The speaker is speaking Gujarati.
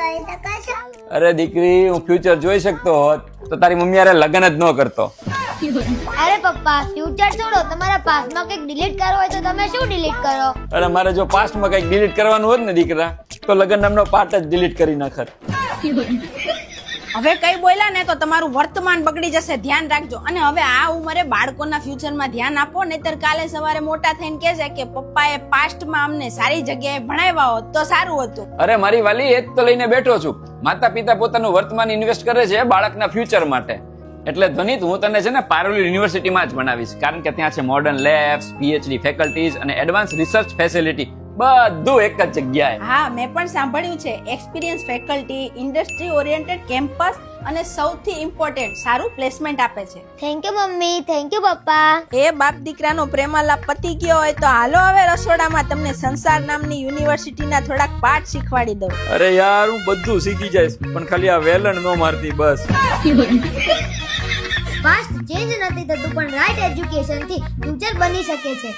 કરી શકો છો? અરે દીકરી, હું ફ્યુચર જોઈ શકતો હોત તો તારી મમ્મી હારે લગ્ન જ ન કરતો. અરે પપ્પા, ફ્યુચર છોડો, તમારા પાસ્ટમાં કંઈક ડિલીટ કરવો હોય તો તમે શું ડિલીટ કરો? અરે મારે જો પાસ્ટમાં કંઈક ડિલીટ કરવાનું હોત ને દીકરા, તો લગ્ન નામનો પાર્ટ જ ડિલીટ કરી નાખત. હવે કઈ બોલ્યા ને તો તમારું વર્તમાન બગડી જશે, ધ્યાન રાખજો. અને હવે આ ઉંમરે બાળકોના ફ્યુચરમાં ધ્યાન આપો, નહીતર કાલે સવારે મોટા થઈને કહેશે કે પપ્પાએ પાસ્ટમાં અમને સારી જગ્યાએ ભણાવ્યા હોત તો સારું હતું. અરે મારી વાલી, એ જ તો લઈને બેઠો છું. માતા પિતા પોતાનું વર્તમાન ઇન્વેસ્ટ કરે છે બાળકના ફ્યુચર માટે. એટલે ધ્વનિત, હું તને છે ને પારોલી યુનિવર્સિટીમાં જ ભણાવીશ, કારણ કે ત્યાં છે મોડર્ન લેબ્સ, પીએચડી ફેકલ્ટીઝ અને એડવાન્સ રિસર્ચ ફેસિલિટી, બધું એક જ જગ્યાએ. હા, મેં પણ સાંભળ્યું છે. Experience faculty, industry oriented campus અને સૌથી ઇમ્પોર્ટન્ટ સારું પ્લેસમેન્ટ આપે છે. Thank you mummy, thank you પપ્પા. એ બાપ દીકરાનો પ્રેમાલાપ પતી ગયો હોય તો હાલો હવે રસોડામાં તમને સંસાર નામની યુનિવર્સિટીના થોડાક પાઠ શીખવાડી દઉં. અરે યાર, હું બધું શીખી જઈશ, પણ ખાલી આ વેલણ નો મારતી બસ. પાસ્ટ ચેન્જ નથી થતું, પણ રાઈટ એજ્યુકેશન થી ફ્યુચર બની શકે છે.